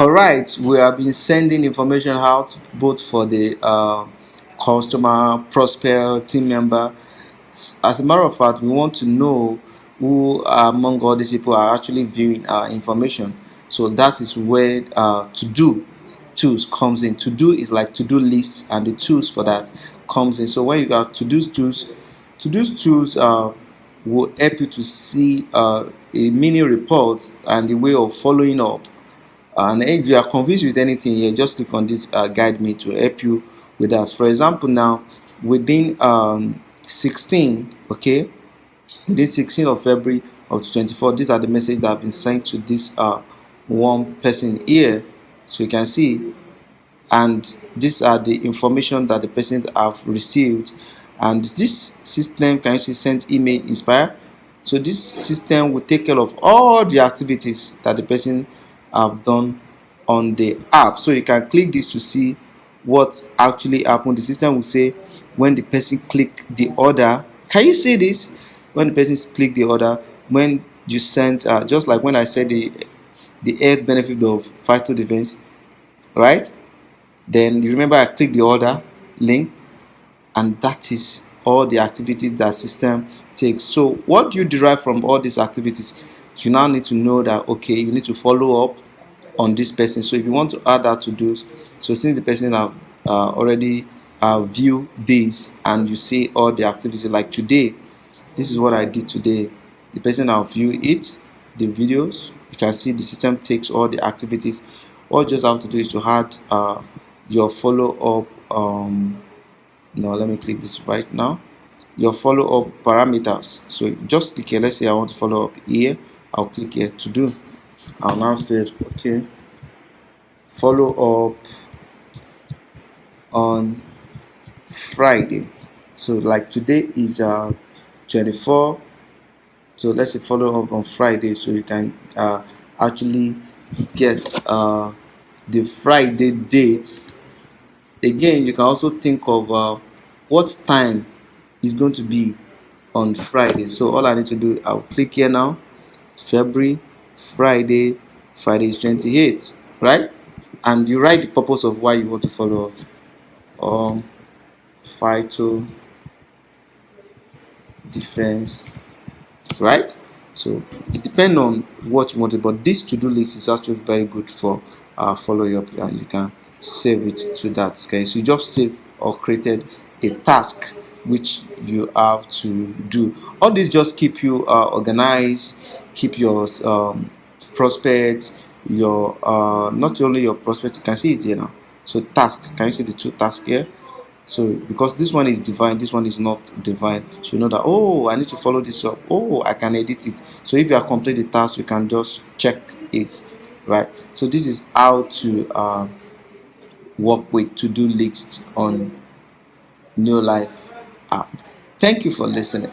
Alright, we have been sending information out both for the customer, prospect, team member. As a matter of fact, we want to know who among all these people are actually viewing our information. So that is where to do tools comes in. To do is like to do lists, and the tools for that comes in. So when you got to do tools will help you to see a mini report and the way of following up. And if you are confused with anything here, just click on this guide me to help you with that. For example, now within 16, okay, within 16th of February of 24, these are the messages that have been sent to this one person here. So you can see, and these are the information that the person have received. And this system, can you see, sent email inspire. So this system will take care of all the activities that the person have done on the app. So you can click this to see what actually happened. The system will say when the person click the order. Can you see this? When the person click the order, when you sent just like when I said the health benefit of vital defense, right? Then you remember I click the order link, and that is all the activities that system takes. So what do you derive from all these activities? You now need to know that, okay, you need to follow up on this person. So if you want to add that to those, so since the person have already viewed this, and you see all the activities, like today, this is what I did today. The person have viewed it, the videos. You can see the system takes all the activities. All you just have to do is to add your follow up. No, let me click this right now. Your follow up parameters. So just click here. Let's say I want to follow up here. I'll click here to do. I'll now say, okay, follow up on Friday. So like today is 24. So let's say follow up on Friday. So you can actually get the Friday date. Again, you can also think of what time is going to be on Friday. So all I need to do, I'll click here now. February, Friday is 28th, right? And you write the purpose of why you want to follow up. Vital defense, right? So it depends on what you want, but this to-do list is actually very good for follow up, and you can save it to that. Okay, so you just save or created a task which you have to do. All this just keep you organized, keep your prospects, your not only your prospect, you can see it here now. So task, can you see the two tasks here? So because this one is divine, this one is not divine, so you know that, oh, I need to follow this up, oh, I can edit it. So if you are complete the task, you can just check it, right? So this is how to work with to-do lists on Neolife app. Thank you for listening.